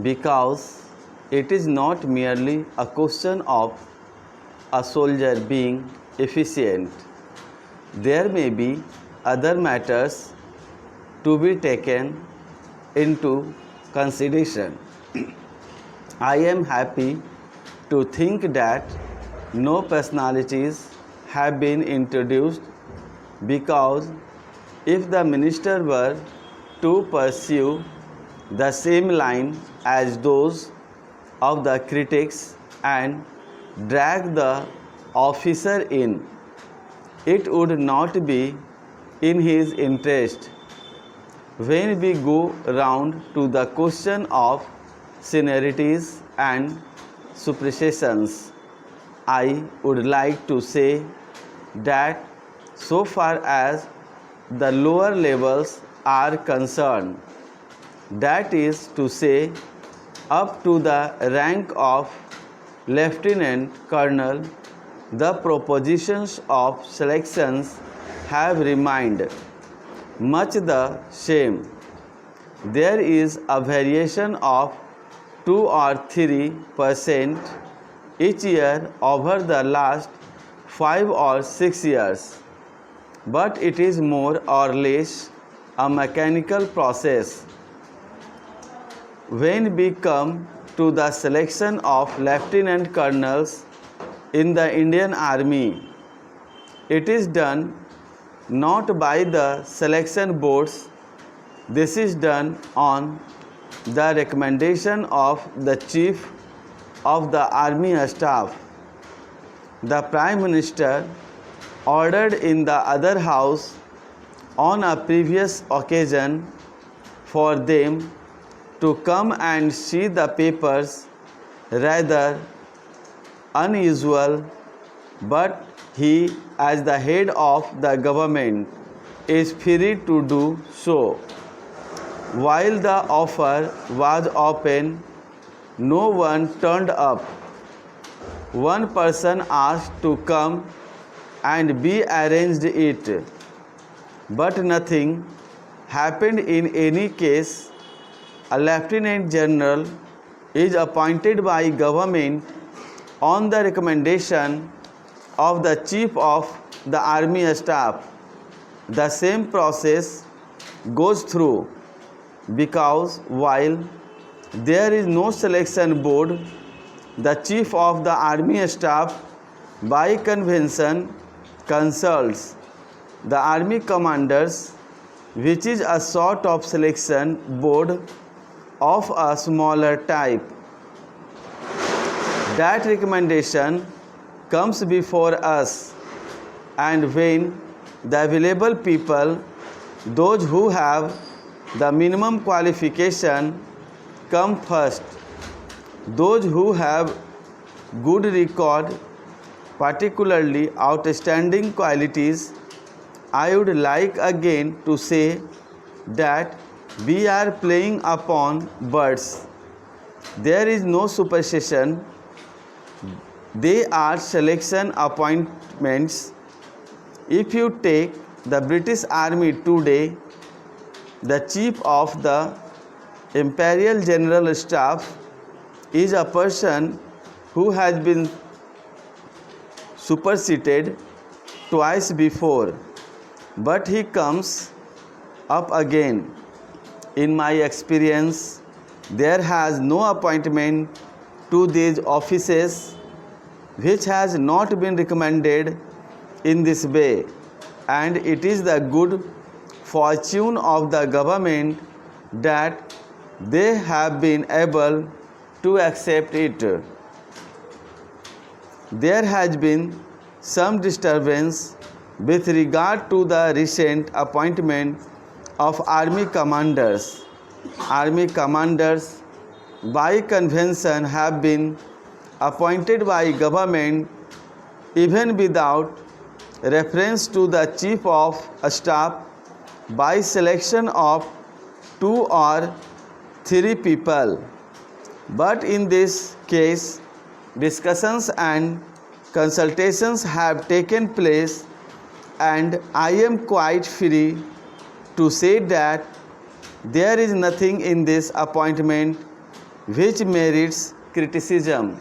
because it is not merely a question of a soldier being efficient. There may be other matters to be taken into consideration. I am happy to think that no personalities have been introduced because if the minister were to pursue the same line as those of the critics and drag the officer in, it would not be in his interest. When we go round to the question of seniorities and superstitions, I would like to say that so far as the lower levels are concerned, that is to say, up to the rank of lieutenant colonel, the propositions of selections have remained much the same. There is a variation of 2 or 3% each year over the last 5 or 6 years, but it is more or less a mechanical process. When we come to the selection of lieutenant colonels in the Indian Army, it is done not by the selection boards. This is done on the recommendation of the Chief of the Army Staff. The Prime Minister ordered in the other house on a previous occasion for them to come and see the papers, rather unusual, but he, as the head of the government, is free to do so. While the offer was open, no one turned up. One person asked to come and be arranged it, but nothing happened in any case. A lieutenant general is appointed by government on the recommendation of the Chief of the Army Staff. The same process goes through because while there is no selection board, the Chief of the Army Staff by convention consults the army commanders, which is a sort of selection board of a smaller type. That recommendation comes before us, and when the available people, those who have the minimum qualification, come first, those who have good record, particularly outstanding qualities, I would like again to say that we are playing upon birds. There is no superstition. They are selection appointments. If you take the British Army today, the Chief of the Imperial General Staff is a person who has been superseded twice before, but he comes up again. In my experience, there has no appointment to these offices which has not been recommended in this way, and it is the good fortune of the government that they have been able to accept it. There has been some disturbance with regard to the recent appointment of army commanders. Army commanders by convention have been appointed by government even without reference to the Chief of Staff by selection of 2 or 3 people. But in this case, discussions and consultations have taken place, and I am quite free to say that there is nothing in this appointment which merits criticism.